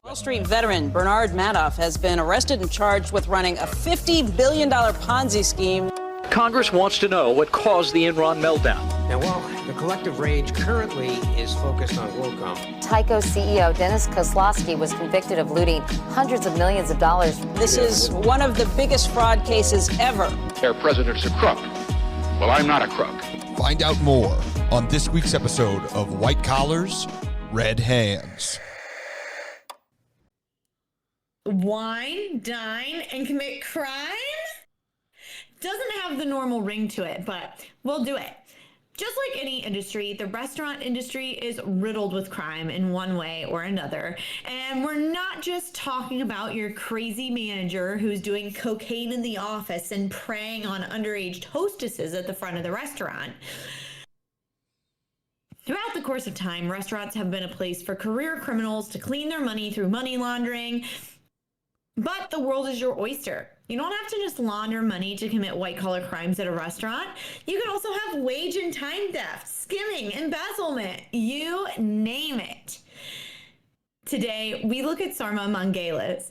Wall Street veteran Bernard Madoff has been arrested and charged with running a $50 billion Ponzi scheme. Congress wants to know what caused the Enron meltdown. Now, while the collective rage currently is focused on WorldCom, Tyco CEO Dennis Kozlowski was convicted of looting hundreds of millions of dollars. This is one of the biggest fraud cases ever. Their president's a crook. Well, I'm not a crook. Find out more on this week's episode of White Collars, Red Hands. Wine, dine, and commit crime? Doesn't have the normal ring to it, but we'll do it. Just like any industry, the restaurant industry is riddled with crime in one way or another. And we're not just talking about your crazy manager who's doing cocaine in the office and preying on underage hostesses at the front of the restaurant. Throughout the course of time, restaurants have been a place for career criminals to clean their money through money laundering. But the world is your oyster. You don't have to just launder money to commit white-collar crimes at a restaurant. You can also have wage and time theft, skimming, embezzlement, you name it. Today, we look at Sarma Melngailis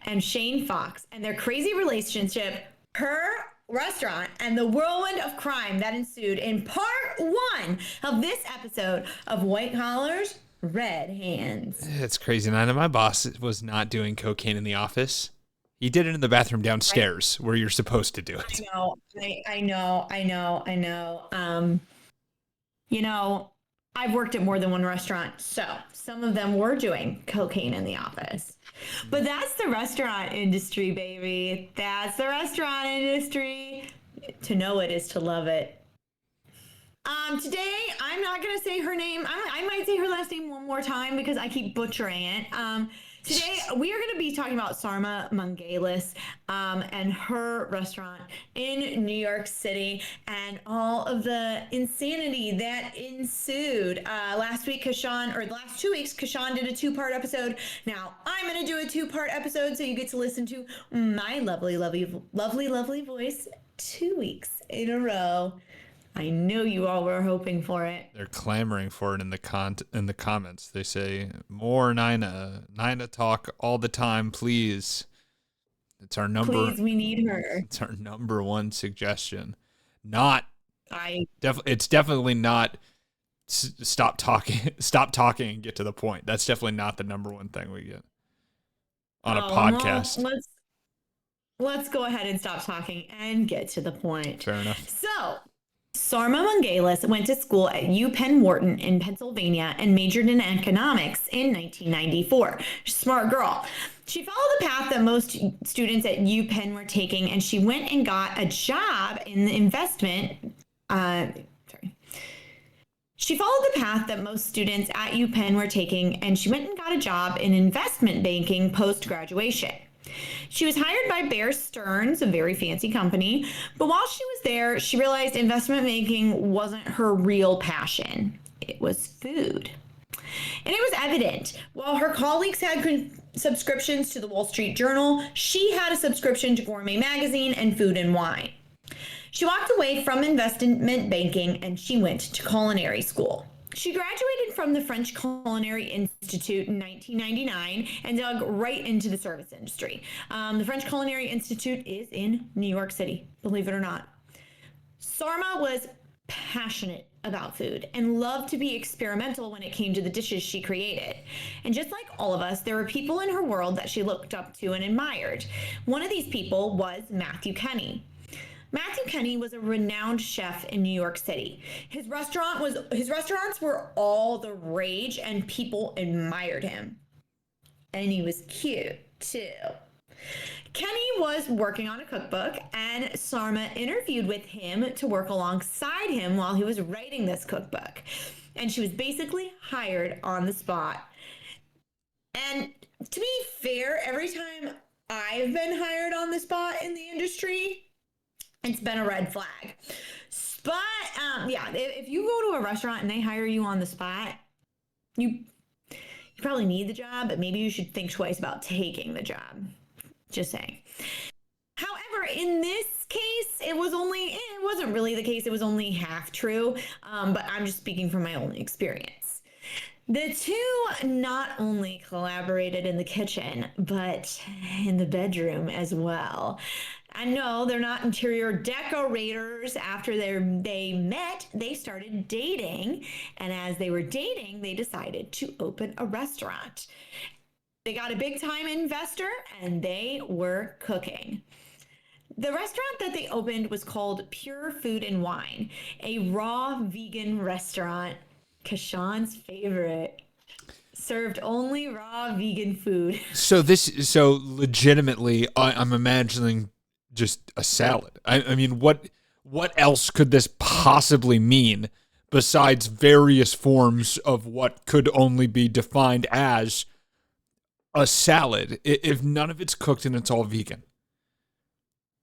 and Shane Fox and their crazy relationship, her restaurant, and the whirlwind of crime that ensued in part one of this episode of White Collars, Red Hands. It's crazy, Nina. My boss was not doing cocaine in the office. He did it in the bathroom downstairs where you're supposed to do it. I know. You know, I've worked at more than one restaurant, so some of them were doing cocaine in the office. But that's the restaurant industry, baby. That's the restaurant industry. To know it is to love it. Today, I'm not going to say her name. I might say her last name one more time because I keep butchering it. Today, we are going to be talking about Sarma Melngailis and her restaurant in New York City and all of the insanity that ensued. Last 2 weeks, Kashawn did a 2-part episode. Now, I'm going to do a 2-part episode so you get to listen to my lovely, lovely, lovely, lovely voice 2 weeks in a row. I know you all were hoping for it. They're clamoring for it in the comments. They say, more Nina talk all the time, please. It's our number. Please, we need her. It's our number one suggestion. It's definitely not stop talking and get to the point. That's definitely not the number one thing we get on a podcast. Well, let's go ahead and stop talking and get to the point. Fair enough. So, Sarma Melngailis went to school at UPenn Wharton in Pennsylvania and majored in economics in 1994. Smart girl. She followed the path that most students at UPenn were taking, and she went and got a job in the She followed the path that most students at UPenn were taking, and she went and got a job in investment banking post-graduation. She was hired by Bear Stearns, a very fancy company, but while she was there, she realized investment banking wasn't her real passion. It was food. And it was evident. While her colleagues had subscriptions to the Wall Street Journal, she had a subscription to Gourmet Magazine and Food and Wine. She walked away from investment banking and she went to culinary school. She graduated from the French Culinary Institute in 1999 and dug right into the service industry. The French Culinary Institute is in New York City, believe it or not. Sarma was passionate about food and loved to be experimental when it came to the dishes she created. And just like all of us, there were people in her world that she looked up to and admired. One of these people was Matthew Kenny. Matthew Kenny was a renowned chef in New York City. His restaurants were all the rage and people admired him. And he was cute too. Kenny was working on a cookbook and Sarma interviewed with him to work alongside him while he was writing this cookbook. And she was basically hired on the spot. And to be fair, every time I've been hired on the spot in the industry, it's been a red flag. But if you go to a restaurant and they hire you on the spot, you probably need the job, but maybe you should think twice about taking the job. Just saying. However, in this case, it wasn't really the case. It was only half true. But I'm just speaking from my own experience. The two not only collaborated in the kitchen, but in the bedroom as well. And no, they're not interior decorators. After they met, they started dating. And as they were dating, they decided to open a restaurant. They got a big time investor and they were cooking. The restaurant that they opened was called Pure Food and Wine, a raw vegan restaurant. Kashan's favorite. Served only raw vegan food. So legitimately, I'm imagining just a salad. I mean, what else could this possibly mean besides various forms of what could only be defined as a salad if none of it's cooked and it's all vegan?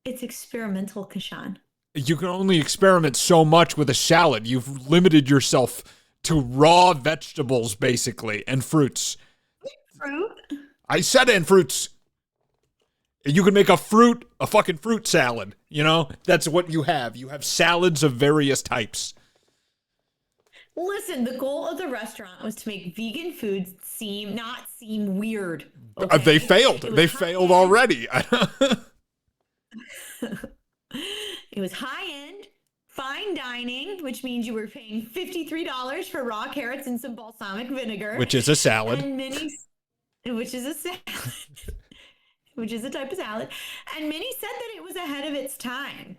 It's experimental, Kashan. You can only experiment so much with a salad. You've limited yourself to raw vegetables, basically, and fruits. Fruit? I said and fruits. You can make a fucking fruit salad. You know, that's what you have. You have salads of various types. Listen, the goal of the restaurant was to make vegan foods not seem weird. Okay? They failed. They failed already. It was high-end, fine dining, which means you were paying $53 for raw carrots and some balsamic vinegar. Which is a salad. Which is a salad. Which is a type of salad. And many said that it was ahead of its time.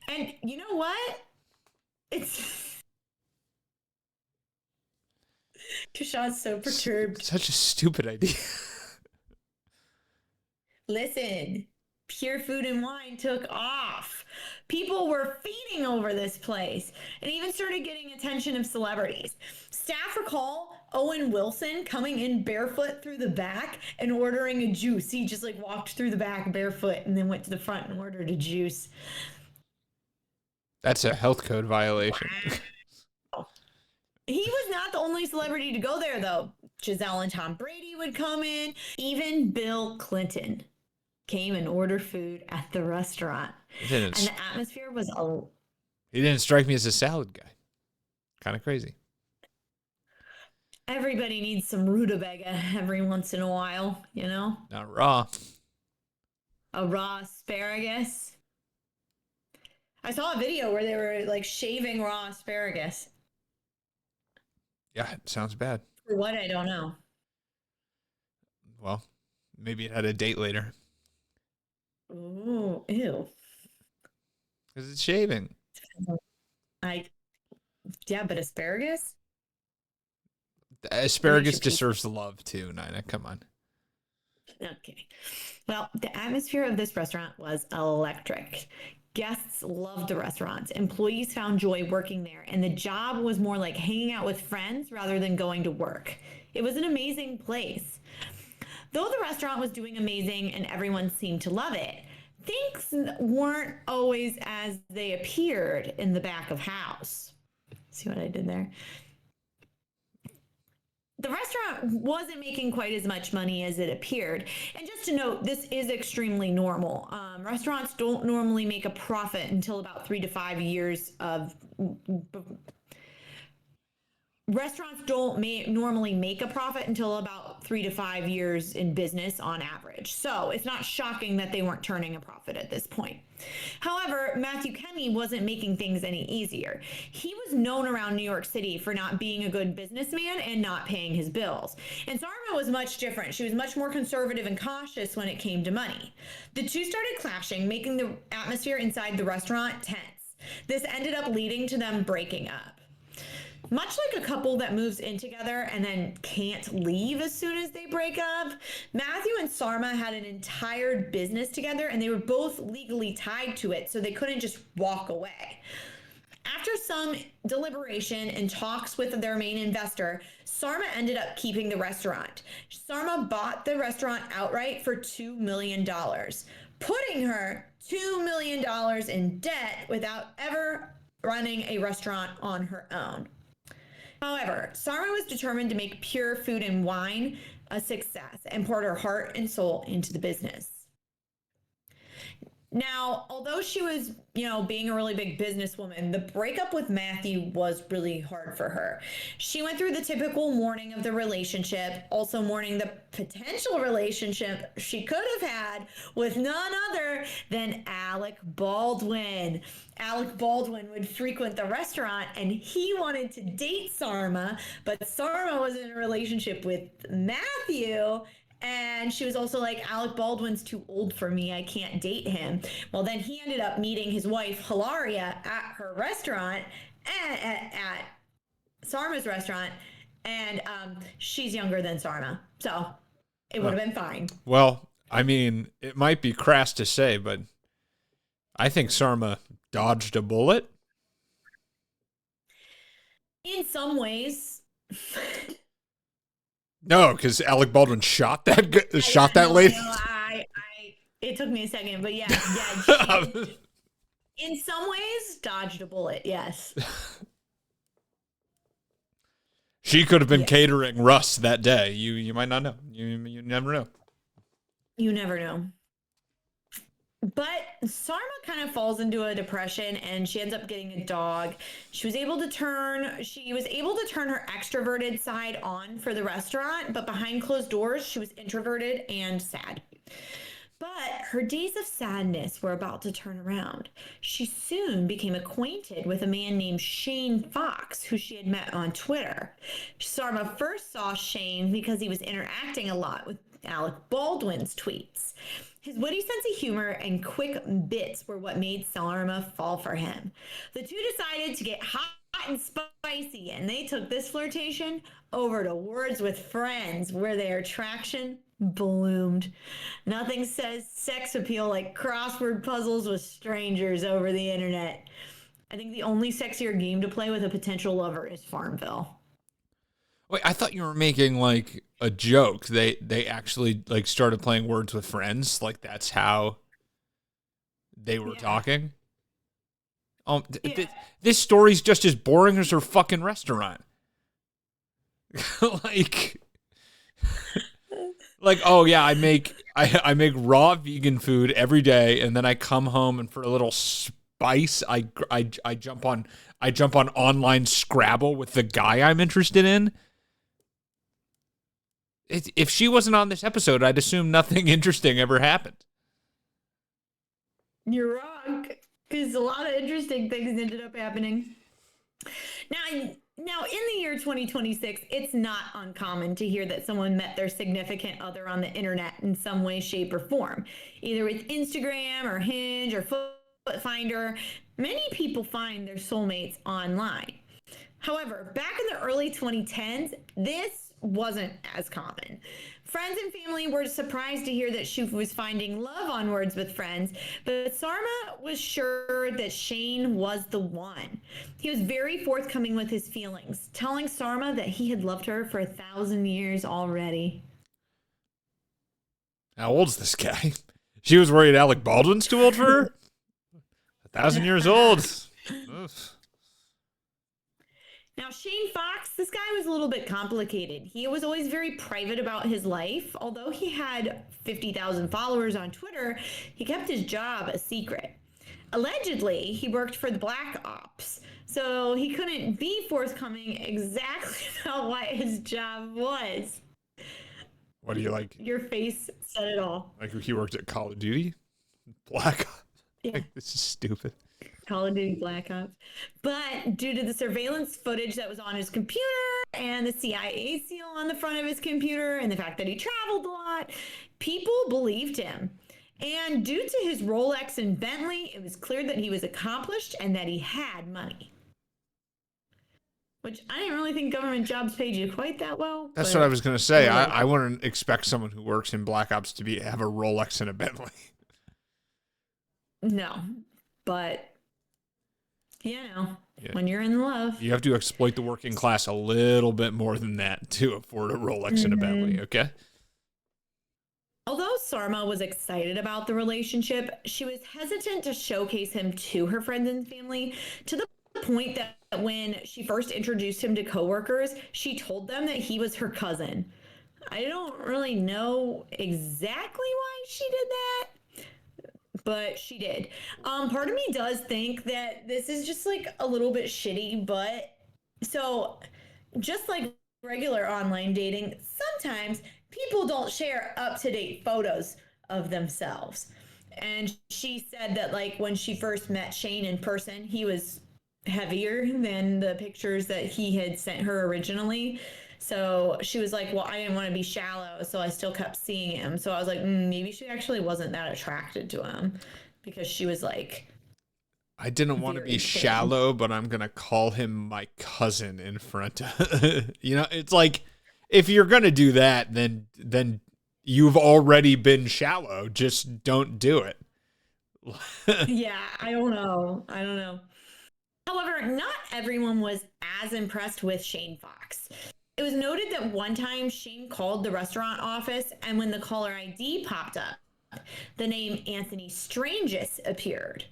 And you know what? It's... Kashan's so perturbed. Such a stupid idea. Listen, Pure Food and Wine took off. People were feeding over this place and even started getting attention of celebrities. Staff recall Owen Wilson coming in barefoot through the back and ordering a juice. He just walked through the back barefoot and then went to the front and ordered a juice. That's a health code violation. He was not the only celebrity to go there, though. Giselle and Tom Brady would come in. Even Bill Clinton came and ordered food at the restaurant. And the atmosphere was He didn't strike me as a salad guy. Kind of crazy. Everybody needs some rutabaga every once in a while, you know? Not raw. A raw asparagus. I saw a video where they were shaving raw asparagus. Yeah, it sounds bad. For what? I don't know. Well, maybe it had a date later. Ooh, ew. Because it's shaving. Yeah, but asparagus? Asparagus deserves love too, Nina. Come on. Okay. Well, the atmosphere of this restaurant was electric. Guests loved the restaurant. Employees found joy working there, and the job was more like hanging out with friends rather than going to work. It was an amazing place. Though the restaurant was doing amazing and everyone seemed to love it, things weren't always as they appeared in the back of house. See what I did there? The restaurant wasn't making quite as much money as it appeared. And just to note, this is extremely normal. Restaurants don't normally make a profit until about 3 to 5 years of... Restaurants don't normally make a profit until about 3 to 5 years in business on average. So it's not shocking that they weren't turning a profit at this point. However, Matthew Kenney wasn't making things any easier. He was known around New York City for not being a good businessman and not paying his bills. And Sarma was much different. She was much more conservative and cautious when it came to money. The two started clashing, making the atmosphere inside the restaurant tense. This ended up leading to them breaking up. Much like a couple that moves in together and then can't leave as soon as they break up, Matthew and Sarma had an entire business together and they were both legally tied to it, so they couldn't just walk away. After some deliberation and talks with their main investor, Sarma ended up keeping the restaurant. Sarma bought the restaurant outright for $2 million, putting her $2 million in debt without ever running a restaurant on her own. However, Sarma was determined to make Pure Food and Wine a success and poured her heart and soul into the business. Now, although she was, being a really big businesswoman, the breakup with Matthew was really hard for her. She went through the typical mourning of the relationship, also mourning the potential relationship she could have had with none other than Alec Baldwin. Alec Baldwin would frequent the restaurant and he wanted to date Sarma, but Sarma was in a relationship with Matthew. And she was also like, Alec Baldwin's too old for me. I can't date him. Well, then he ended up meeting his wife, Hilaria, at her restaurant, at Sarma's restaurant. And she's younger than Sarma. So it would have been fine. Well, I mean, it might be crass to say, but I think Sarma dodged a bullet. In some ways. No, because Alec Baldwin shot that lady. No, it took me a second, but yeah. In some ways, dodged a bullet. Yes. She could have been catering Russ that day. You might not know. You never know. You never know. But Sarma kind of falls into a depression and she ends up getting a dog. She was able to turn her extroverted side on for the restaurant, but behind closed doors, she was introverted and sad. But her days of sadness were about to turn around. She soon became acquainted with a man named Shane Fox, who she had met on Twitter. Sarma first saw Shane because he was interacting a lot with Alec Baldwin's tweets. His witty sense of humor and quick bits were what made Sarma fall for him. The two decided to get hot and spicy, and they took this flirtation over to Words with Friends, where their attraction bloomed. Nothing says sex appeal like crossword puzzles with strangers over the internet. I think the only sexier game to play with a potential lover is Farmville. Wait, I thought you were making like a joke. They actually like started playing Words with Friends. Like that's how they were talking. This story's just as boring as her fucking restaurant. Oh yeah, I make raw vegan food every day, and then I come home and for a little spice, I jump on online Scrabble with the guy I'm interested in. If she wasn't on this episode, I'd assume nothing interesting ever happened. You're wrong, because a lot of interesting things ended up happening. Now, in the year 2026, it's not uncommon to hear that someone met their significant other on the internet in some way, shape, or form, either with Instagram or Hinge or Footfinder. Many people find their soulmates online. However, back in the early 2010s, this wasn't as common. Friends and family were surprised to hear that she was finding love on Words with Friends, but Sarma was sure that Shane was the one. He was very forthcoming with his feelings, telling Sarma that he had loved her for 1,000 years already. How old's this guy? She was worried Alec Baldwin's too old for her? 1,000 years old. Oof. Now, Shane Fox, this guy was a little bit complicated. He was always very private about his life. Although he had 50,000 followers on Twitter, he kept his job a secret. Allegedly, he worked for the Black Ops, so he couldn't be forthcoming exactly about what his job was. What do you like? Your face said it all. Like he worked at Call of Duty? Black Ops? Yeah. This is stupid. Call of Duty Black Ops. But due to the surveillance footage that was on his computer and the CIA seal on the front of his computer and the fact that he traveled a lot, people believed him. And due to his Rolex and Bentley, it was clear that he was accomplished and that he had money. Which I didn't really think government jobs paid you quite that well. That's what I was going to say. I wouldn't expect someone who works in Black Ops to have a Rolex and a Bentley. No, but... when you're in love. You have to exploit the working class a little bit more than that to afford a Rolex and a Bentley, okay? Although Sarma was excited about the relationship, she was hesitant to showcase him to her friends and family, to the point that when she first introduced him to coworkers, she told them that he was her cousin. I don't really know exactly why she did that, but she did. Part of me does think that this is just like a little bit shitty, but so just like regular online dating, sometimes people don't share up-to-date photos of themselves. And she said that like when she first met Shane in person, he was heavier than the pictures that he had sent her originally. So she was like, well, I didn't want to be shallow, so I still kept seeing him. So I was like, maybe she actually wasn't that attracted to him, because she was like, I didn't want to be thin. shallow, but I'm going to call him my cousin in front of, it's like, if you're going to do that, then you've already been shallow. Just don't do it. Yeah, I don't know. However, not everyone was as impressed with Shane Fox. It was noted that one time Shane called the restaurant office, and when the caller ID popped up, the name Anthony Strangus appeared.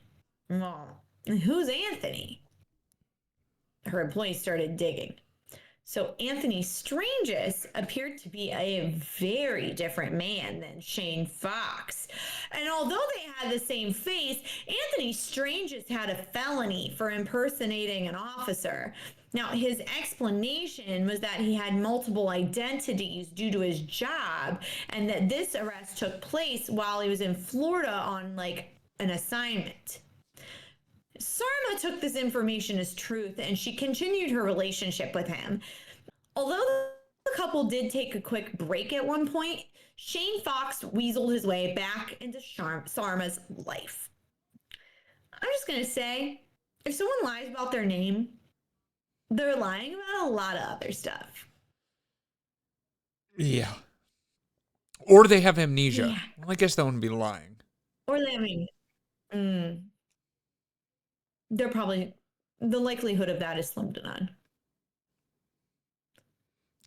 Well, who's Anthony? Her employees started digging. So Anthony Strangus appeared to be a very different man than Shane Fox. And although they had the same face, Anthony Strangus had a felony for impersonating an officer. Now, his explanation was that he had multiple identities due to his job, and that this arrest took place while he was in Florida on like an assignment. Sarma took this information as truth, and she continued her relationship with him. Although the couple did take a quick break at one point, Shane Fox weaseled his way back into Sarma's life. I'm just going to say, if someone lies about their name, they're lying about a lot of other stuff. Yeah. Or they have amnesia. Yeah. Well, I guess that wouldn't be lying. Or they, they're probably, the likelihood of that is slim to none.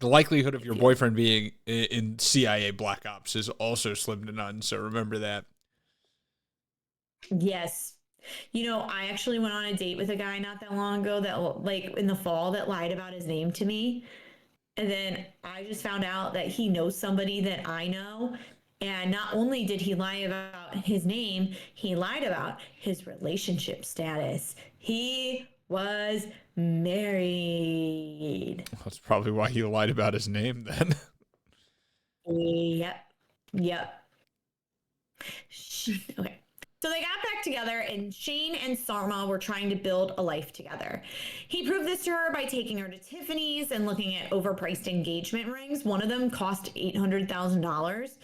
The likelihood of your boyfriend being in CIA Black Ops is also slim to none, so remember that. Yes. I actually went on a date with a guy not that long ago that, like, in the fall, that lied about his name to me. And then I just found out that he knows somebody that I know. And not only did he lie about his name, he lied about his relationship status. He was married. That's probably why he lied about his name then. Yep. Okay. So they got back together, and Shane and Sarma were trying to build a life together. He proved this to her by taking her to Tiffany's and looking at overpriced engagement rings. One of them cost $800,000.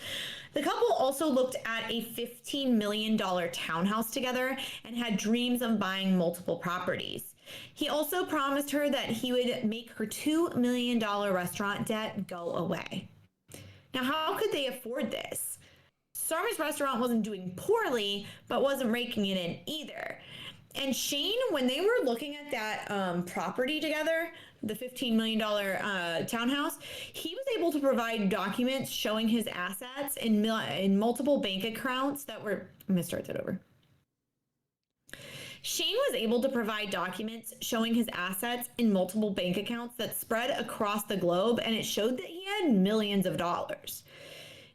The couple also looked at a $15 million townhouse together and had dreams of buying multiple properties. He also promised her that he would make her $2 million restaurant debt go away. Now, how could they afford this? Sarma's restaurant wasn't doing poorly, but wasn't raking it in either. And Shane, when they were looking at that property together, the $15 million townhouse, he was able to provide documents showing his assets in multiple bank accounts that were... I'm going to start that over. Shane was able to provide documents showing his assets in multiple bank accounts that spread across the globe, and it showed that he had millions of dollars.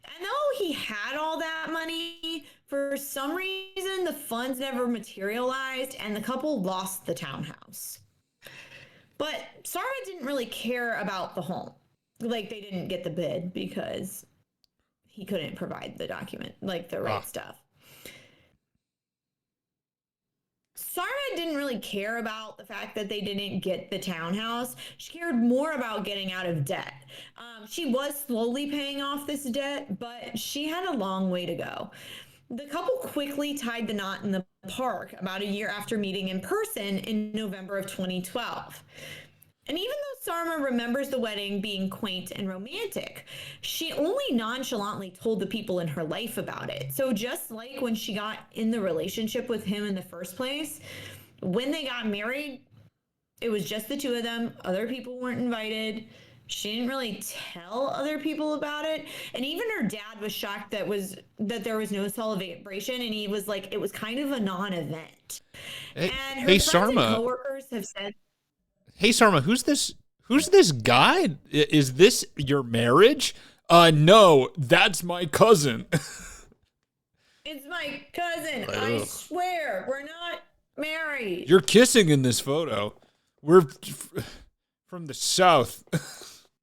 And though he had all that money, for some reason the funds never materialized and the couple lost the townhouse. But Sarma didn't really care about the home. Like, they didn't get the bid because he couldn't provide the document, like the right stuff. Sarma didn't really care about the fact that they didn't get the townhouse. She cared more about getting out of debt. She was slowly paying off this debt, but she had a long way to go. The couple quickly tied the knot in the park about a year after meeting in person in November of 2012. And even though Sarma remembers the wedding being quaint and romantic, she only nonchalantly told the people in her life about it. So just like when she got in the relationship with him in the first place, when they got married, it was just the two of them. Other people weren't invited. She didn't really tell other people about it. And even her dad was shocked that there was no celebration, and he was like, it was kind of a non-event. And her friends Sarma. and coworkers have said, Hey, Sarma, who's this guy? Is this your marriage? No, that's my cousin. It's my cousin. I swear, we're not married. You're kissing in this photo. We're from the South.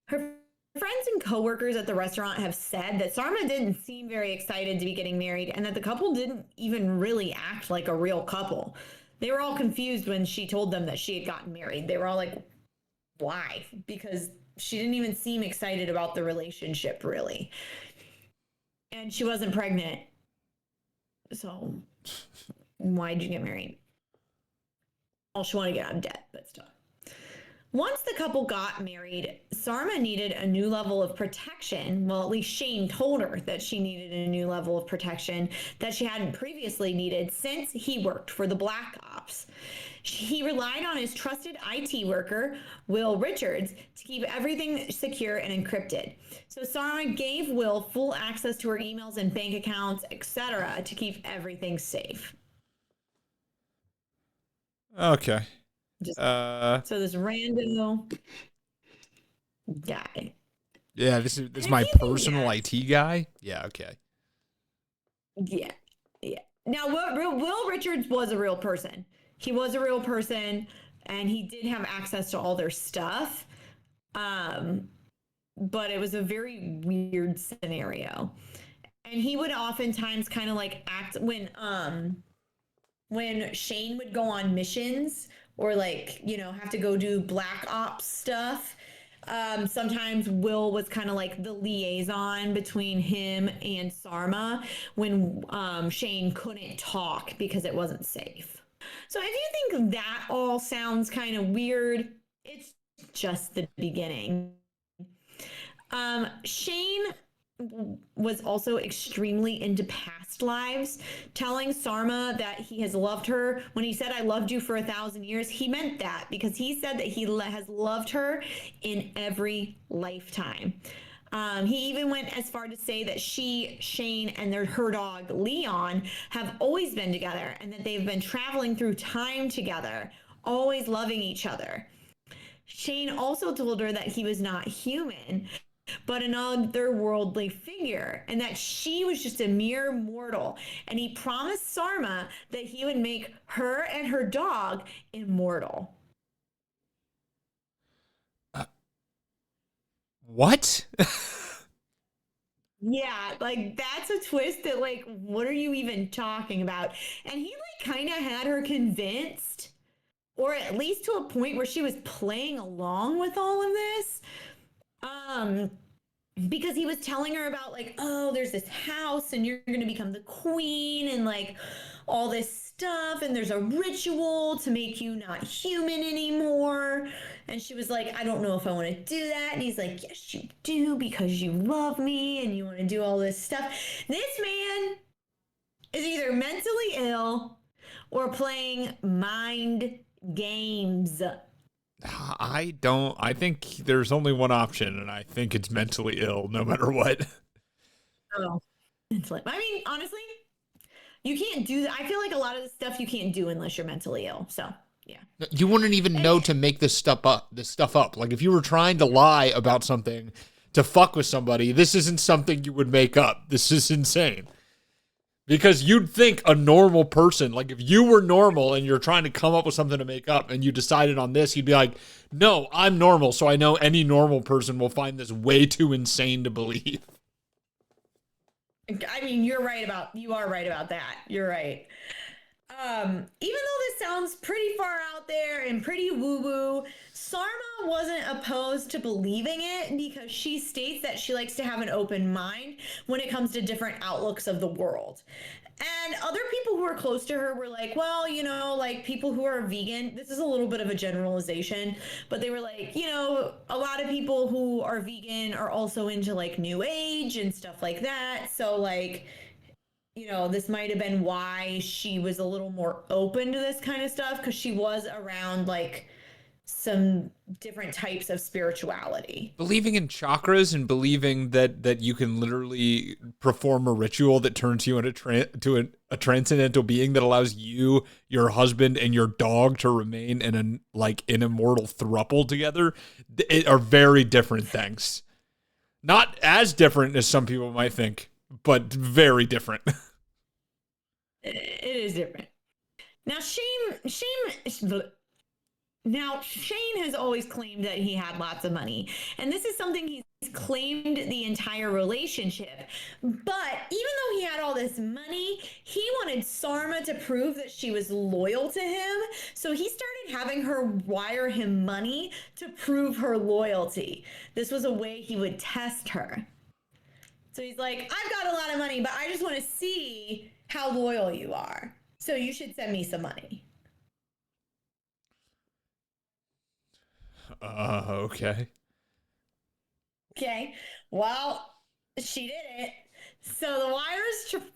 Her friends and coworkers at the restaurant have said that Sarma didn't seem very excited to be getting married and that the couple didn't even really act like a real couple. They were all confused when she told them that she had gotten married. They were all like, why? Because she didn't even seem excited about the relationship, really. And she wasn't pregnant. So why'd you get married? Well, she wanted to get out of debt, but still. Once the couple got married, Sarma needed a new level of protection. Well, at least Shane told her that she needed a new level of protection that she hadn't previously needed since he worked for the Black Ops. He relied on his trusted IT worker, Will Richards, to keep everything secure and encrypted. So Sarma gave Will full access to her emails and bank accounts, etc., to keep everything safe. Okay. So this rando guy. Yeah, this is my personal IT guy. Yeah, okay. Yeah. Now, Will Richards was a real person. He was a real person, and he did have access to all their stuff. But it was a very weird scenario. And he would oftentimes kind of like act when Shane would go on missions or like, have to go do Black Ops stuff. Sometimes Will was kind of like the liaison between him and Sarma when Shane couldn't talk because it wasn't safe. So if you think that all sounds kind of weird, it's just the beginning. Shane was also extremely into past lives, telling Sarma that he has loved her. When he said, "I loved you for 1,000 years," he meant that because he said that he has loved her in every lifetime. He even went as far to say that she, Shane, and her dog, Leon, have always been together and that they've been traveling through time together, always loving each other. Shane also told her that he was not human, but an otherworldly figure, and that she was just a mere mortal. And he promised Sarma that he would make her and her dog immortal. What? Yeah, like that's a twist that, like, what are you even talking about? And he like kind of had her convinced, or at least to a point where she was playing along with all of this. Because he was telling her about like, oh, there's this house and you're going to become the queen and like all this stuff. And there's a ritual to make you not human anymore. And she was like, I don't know if I want to do that. And he's like, yes, you do, because you love me and you want to do all this stuff. This man is either mentally ill or playing mind games. I think there's only one option, and I think it's mentally ill no matter what. Oh, I mean, honestly, you can't do that. I feel like a lot of the stuff you can't do unless you're mentally ill. So, yeah. You wouldn't even know to make this stuff up. Like if you were trying to lie about something to fuck with somebody, this isn't something you would make up. This is insane. Because you'd think a normal person, like if you were normal and you're trying to come up with something to make up and you decided on this, you'd be like, no, I'm normal. So I know any normal person will find this way too insane to believe. I mean, you are right about that. You're right. Even though this sounds pretty far out there and pretty woo-woo, Sarma wasn't opposed to believing it because she states that she likes to have an open mind when it comes to different outlooks of the world. And other people who are close to her were like, well, like people who are vegan, this is a little bit of a generalization, but they were like, a lot of people who are vegan are also into like new age and stuff like that. So like, this might have been why she was a little more open to this kind of stuff, because she was around like some different types of spirituality. Believing in chakras and believing that you can literally perform a ritual that turns you into a transcendental being that allows you, your husband, and your dog to remain in an immortal throuple together are very different things. Not as different as some people might think, but very different. It is different. Now, Shane has always claimed that he had lots of money, and this is something he's claimed the entire relationship. But even though he had all this money, he wanted Sarma to prove that she was loyal to him. So he started having her wire him money to prove her loyalty. This was a way he would test her. So he's like, I've got a lot of money, but I just want to see how loyal you are. So you should send me some money. Okay. Okay. Well, she did it. So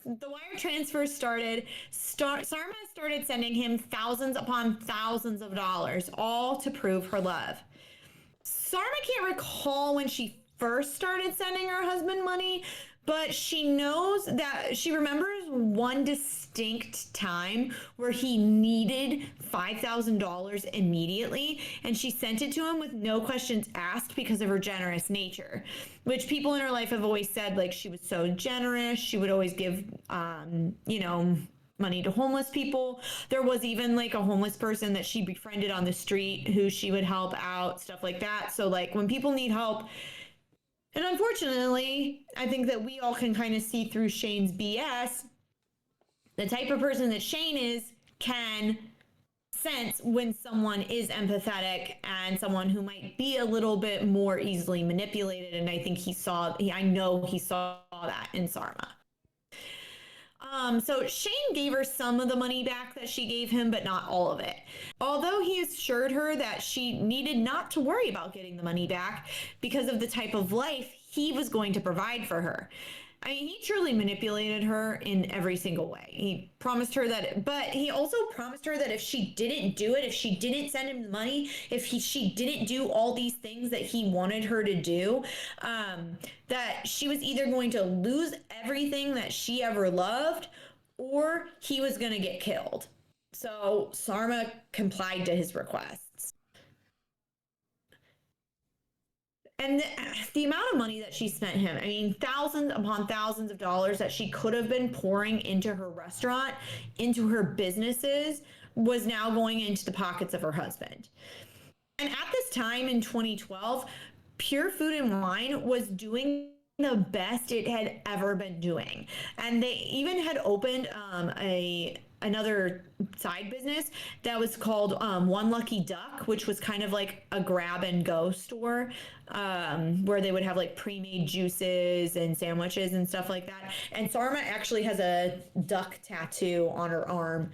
the wire transfers started. Sarma started sending him thousands upon thousands of dollars, all to prove her love. Sarma can't recall when she first started sending her husband money, but she remembers one distinct time where he needed $5,000 immediately, and she sent it to him with no questions asked because of her generous nature, which people in her life have always said, like, she was so generous. She would always give, money to homeless people. There was even like a homeless person that she befriended on the street who she would help out, stuff like that. So like when people need help, and unfortunately, I think that we all can kind of see through Shane's BS, the type of person that Shane is can sense when someone is empathetic and someone who might be a little bit more easily manipulated. And I think I know he saw that in Sarma. So Shane gave her some of the money back that she gave him, but not all of it. Although he assured her that she needed not to worry about getting the money back because of the type of life he was going to provide for her. I mean, he truly manipulated her in every single way. He promised her that, but he also promised her that if she didn't do it, if she didn't send him the money, she didn't do all these things that he wanted her to do, that she was either going to lose everything that she ever loved or he was going to get killed. So Sarma complied to his requests. And the amount of money that she spent him, I mean, thousands upon thousands of dollars that she could have been pouring into her restaurant, into her businesses, was now going into the pockets of her husband. And at this time in 2012, Pure Food and Wine was doing the best it had ever been doing. And they even had opened another side business that was called One Lucky Duck, which was kind of like a grab and go store, where they would have like pre-made juices and sandwiches and stuff like that. And Sarma actually has a duck tattoo on her arm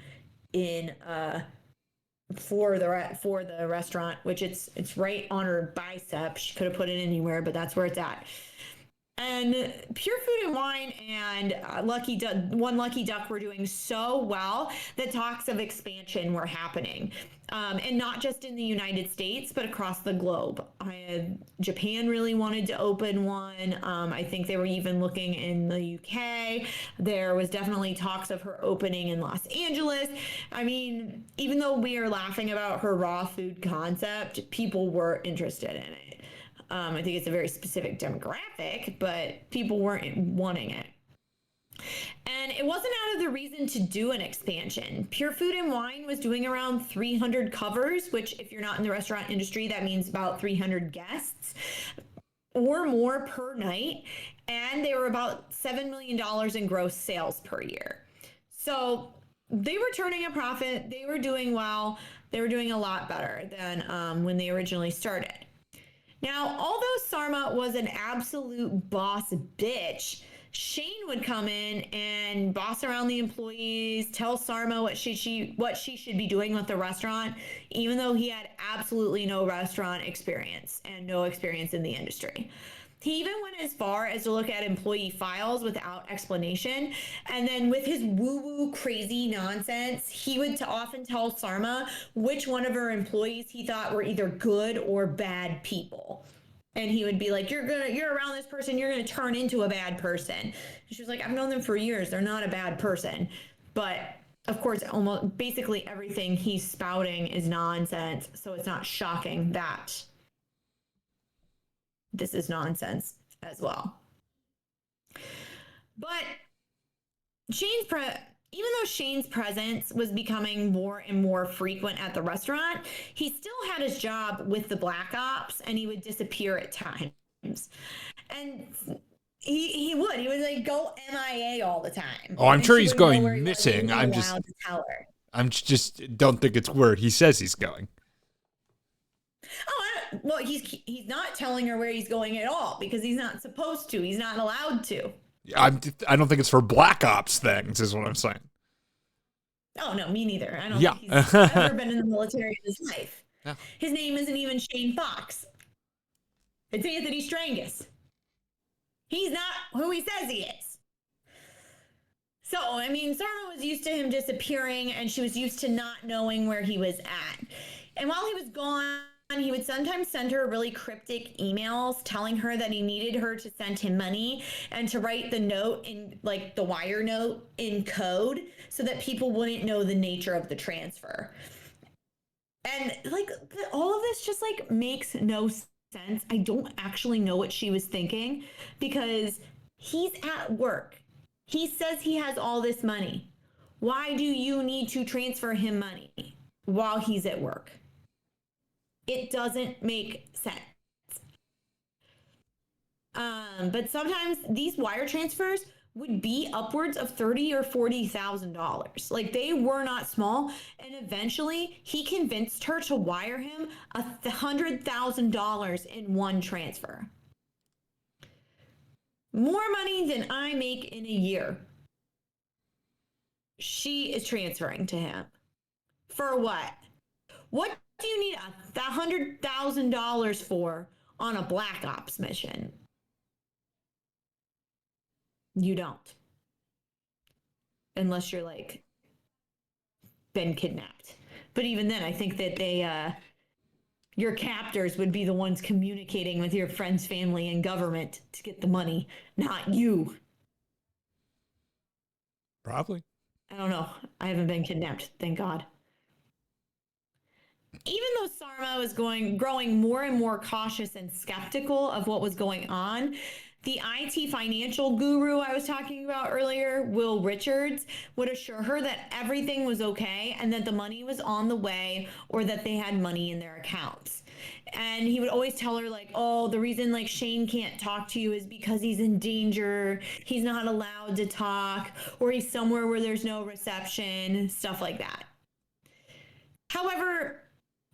for the restaurant, which it's right on her bicep. She could have put it anywhere, but that's where it's at. And Pure Food and Wine and One Lucky Duck were doing so well that talks of expansion were happening. And not just in the United States, but across the globe. Japan really wanted to open one. I think they were even looking in the UK. There was definitely talks of her opening in Los Angeles. I mean, even though we are laughing about her raw food concept, people were interested in it. I think it's a very specific demographic, but people weren't wanting it. And it wasn't out of the reason to do an expansion. Pure Food and Wine was doing around 300 covers, which if you're not in the restaurant industry, that means about 300 guests or more per night. And they were about $7 million in gross sales per year. So they were turning a profit. They were doing well. They were doing a lot better than when they originally started. Now, although Sarma was an absolute boss bitch, Shane would come in and boss around the employees, tell Sarma what she should be doing with the restaurant, even though he had absolutely no restaurant experience and no experience in the industry. He even went as far as to look at employee files without explanation. And then with his woo-woo crazy nonsense, he would often tell Sarma which one of her employees he thought were either good or bad people. And he would be like, you're around this person, you're going to turn into a bad person. And she was like, I've known them for years. They're not a bad person. But of course, almost basically everything he's spouting is nonsense. So it's not shocking that this is nonsense as well. But even though Shane's presence was becoming more and more frequent at the restaurant, he still had his job with the Black Ops, and he would disappear at times. And he would like go MIA all the time. Oh, I'm and sure she he's wouldn't know going where he was. missing. He I'm wasn't just allowed to tell her. I'm just don't think it's where he says he's going. Well, he's not telling her where he's going at all because he's not supposed to. He's not allowed to. I don't think it's for Black Ops things, is what I'm saying. Oh no, me neither. I don't Yeah. think he's ever been in the military in his life. Yeah. His name isn't even Shane Fox. It's Anthony Strangus. He's not who he says he is. So, I mean, Sarma was used to him disappearing, and she was used to not knowing where he was at. And while he was gone, he would sometimes send her really cryptic emails telling her that he needed her to send him money and to write the note in, like, the wire note in code so that people wouldn't know the nature of the transfer. And, like, all of this just, like, makes no sense. I don't actually know what she was thinking because he's at work. He says he has all this money. Why do you need to transfer him money while he's at work? It doesn't make sense. But sometimes these wire transfers would be upwards of $30,000 or $40,000. Like, they were not small. And eventually he convinced her to wire him $100,000 in one transfer. More money than I make in a year. She is transferring to him. For what? What do you need $100,000 for on a Black Ops mission? You don't. Unless you're like been kidnapped. But even then, I think that your captors would be the ones communicating with your friend's family and government to get the money, not you. Probably. I don't know. I haven't been kidnapped, thank God. Even though Sarma was growing more and more cautious and skeptical of what was going on, the IT financial guru I was talking about earlier, Will Richards, would assure her that everything was okay and that the money was on the way or that they had money in their accounts. And he would always tell her, like, oh, the reason, like, Shane can't talk to you is because he's in danger. He's not allowed to talk, or he's somewhere where there's no reception, stuff like that. However,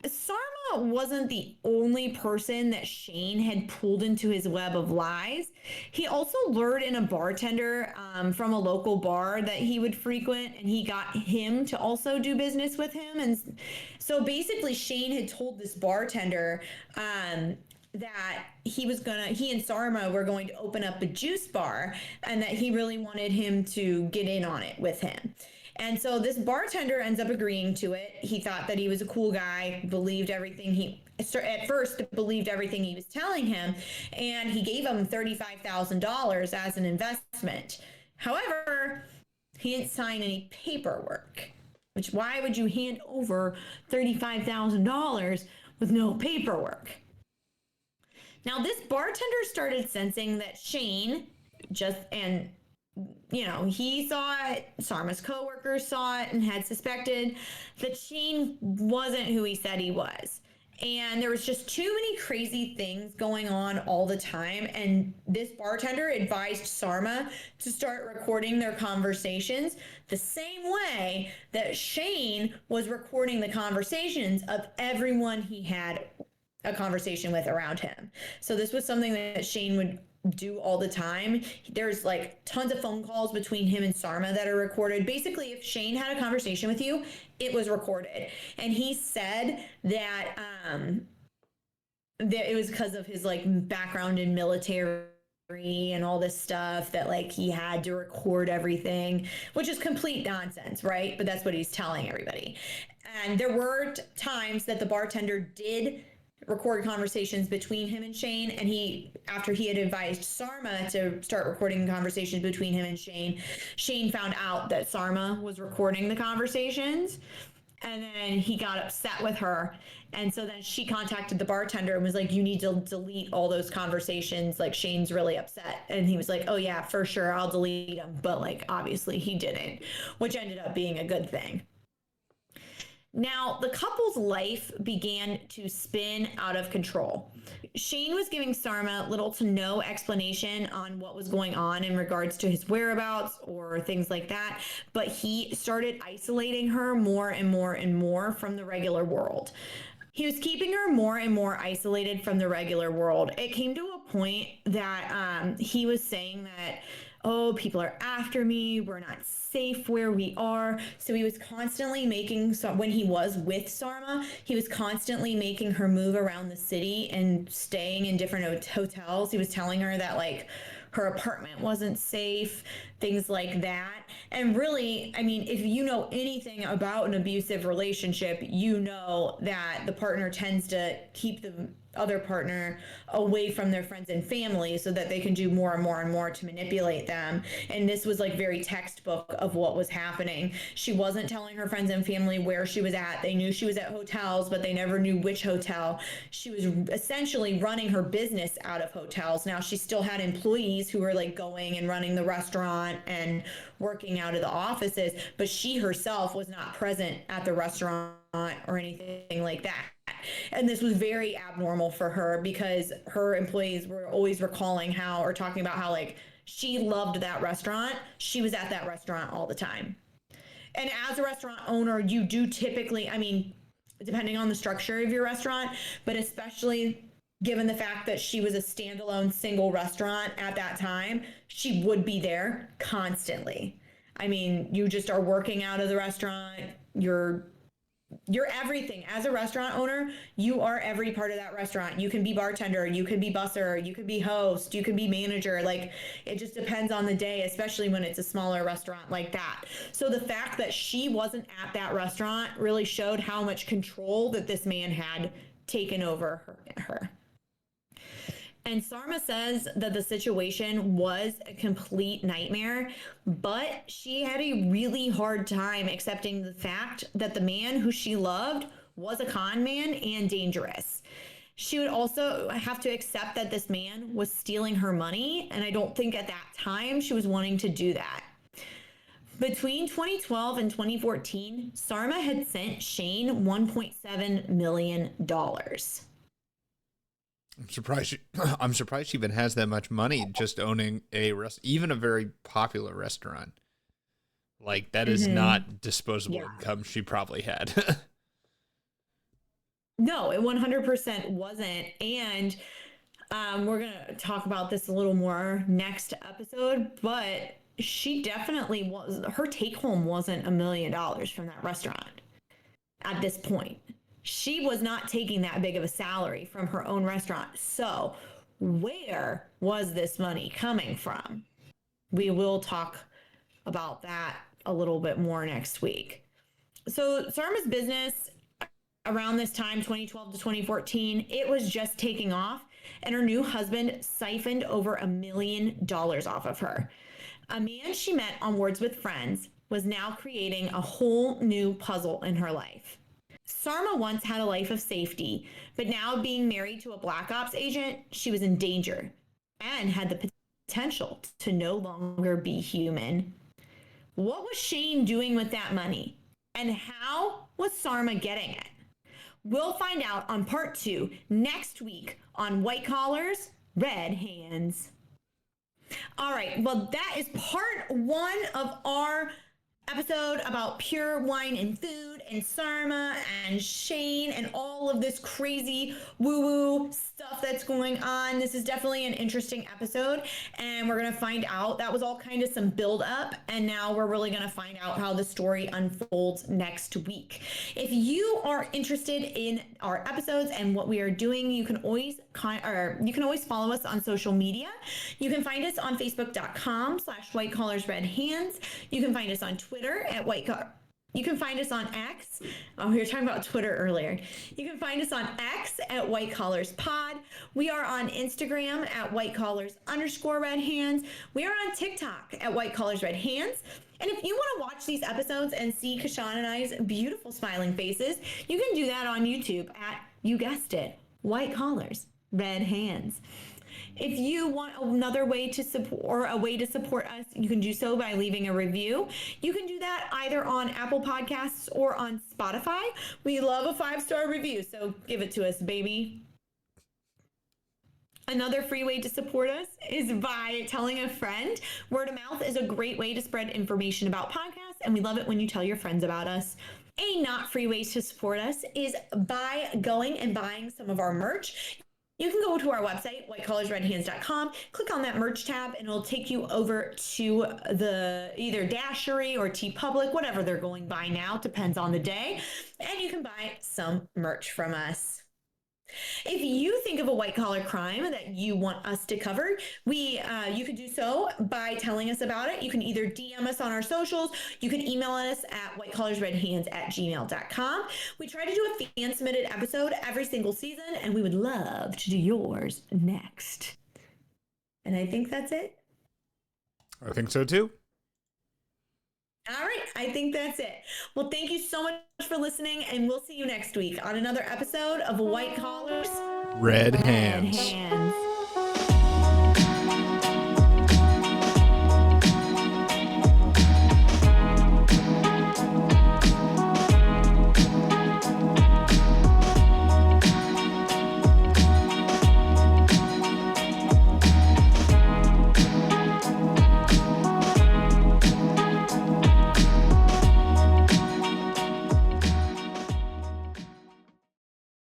Sarma wasn't the only person that Shane had pulled into his web of lies. He also lured in a bartender from a local bar that he would frequent, and he got him to also do business with him. And so basically Shane had told this bartender that he and Sarma were going to open up a juice bar and that he really wanted him to get in on it with him. And so this bartender ends up agreeing to it. He thought that he was a cool guy, believed everything he was telling him, and he gave him $35,000 as an investment. However, he didn't sign any paperwork, which why would you hand over $35,000 with no paperwork? Now, this bartender started sensing that Shane he saw it, Sarma's coworkers saw it, and had suspected that Shane wasn't who he said he was. And there was just too many crazy things going on all the time. And this bartender advised Sarma to start recording their conversations the same way that Shane was recording the conversations of everyone he had a conversation with around him. So this was something that Shane would do all the time. There's like tons of phone calls between him and Sarma that are recorded. Basically, if Shane had a conversation with you, it was recorded. And he said that it was because of his like background in military and all this stuff that like he had to record everything, which is complete nonsense, right? But that's what he's telling everybody. And there were times that the bartender did record conversations between him and Shane, and after he had advised Sarma to start recording conversations between him and Shane found out that Sarma was recording the conversations, And then he got upset with her. And so then she contacted the bartender and was like, you need to delete all those conversations. Like, Shane's really upset. And he was like, oh yeah, for sure, I'll delete them. But like, obviously he didn't, which ended up being a good thing. Now, the couple's life began to spin out of control. Shane was giving Sarma little to no explanation on what was going on in regards to his whereabouts or things like that, but he started isolating her more and more and more from the regular world. He was keeping her more and more isolated from the regular world. It came to a point that he was saying that, oh, people are after me. We're not safe where we are. So he was constantly making, so when he was with Sarma, he was constantly making her move around the city and staying in different hotels. He was telling her that like her apartment wasn't safe, things like that. And really, I mean, if you know anything about an abusive relationship, you know that the partner tends to keep the other partner away from their friends and family so that they can do more and more and more to manipulate them. And this was like very textbook of what was happening. She wasn't telling her friends and family where she was at. They knew she was at hotels, but they never knew which hotel. She was essentially running her business out of hotels. Now, she still had employees who were like going and running the restaurant and working out of the offices, but she herself was not present at the restaurant or anything like that. And this was very abnormal for her because her employees were always recalling how, or talking about how like she loved that restaurant. She was at that restaurant all the time. And as a restaurant owner, you do typically, I mean, depending on the structure of your restaurant, but especially given the fact that she was a standalone single restaurant at that time, she would be there constantly. I mean, you just are working out of the restaurant. You're everything. As a restaurant owner, you are every part of that restaurant. You can be bartender, you can be busser, you can be host, you can be manager. Like, it just depends on the day, especially when it's a smaller restaurant like that. So the fact that she wasn't at that restaurant really showed how much control that this man had taken over her. And Sarma says that the situation was a complete nightmare, but she had a really hard time accepting the fact that the man who she loved was a con man and dangerous. She would also have to accept that this man was stealing her money, and I don't think at that time she was wanting to do that. Between 2012 and 2014, Sarma had sent Shane $1.7 million. I'm surprised she even has that much money just owning even a very popular restaurant. Like, that is not disposable income she probably had. No, it 100% wasn't. And we're going to talk about this a little more next episode, but she definitely was, her take home wasn't $1 million from that restaurant at this point. She was not taking that big of a salary from her own restaurant. So where was this money coming from? We will talk about that a little bit more next week. So Sarma's business around this time, 2012 to 2014, it was just taking off, and her new husband siphoned over $1 million off of her. A man she met on Words with Friends was now creating a whole new puzzle in her life. Sarma once had a life of safety, but now being married to a Black Ops agent, she was in danger and had the potential to no longer be human. What was Shane doing with that money? And how was Sarma getting it? We'll find out on part 2 next week on White Collars, Red Hands. All right, well, that is part 1 of our episode about pure wine and food and Sarma and Shane and all of this crazy woo-woo stuff that's going on. This is definitely an interesting episode, and we're going to find out. That was all kind of some build up, and now we're really going to find out how the story unfolds next week. If you are interested in our episodes and what we are doing, you can always follow us on social media. You can find us on Facebook.com/whitecollarsredhands. You can find us on Twitter at You can find us on X. Oh, we were talking about Twitter earlier. You can find us on X at White Collars Pod. We are on Instagram at White Collars_Red Hands. We are on TikTok at White Collars Red Hands. And if you want to watch these episodes and see Kashawn and I's beautiful smiling faces, you can do that on YouTube at, you guessed it, White Collars Red Hands. If you want another way to support, or a way to support us, you can do so by leaving a review. You can do that either on Apple Podcasts or on Spotify. We love a 5-star review, so give it to us, baby. Another free way to support us is by telling a friend. Word of mouth is a great way to spread information about podcasts, and we love it when you tell your friends about us. A not free way to support us is by going and buying some of our merch. You can go to our website, whitecollarsredhands.com, click on that merch tab, and it'll take you over to the either Dashery or TeePublic, whatever they're going by now, depends on the day, and you can buy some merch from us. If you think of a white collar crime that you want us to cover, you can do so by telling us about it. You can either DM us on our socials, you can email us at whitecollarsredhands@gmail.com. We try to do a fan submitted episode every single season, and we would love to do yours next. And I think that's it. I think so too. All right, I think that's it. Well, thank you so much for listening, and we'll see you next week on another episode of White Collars Red Hands. Hands.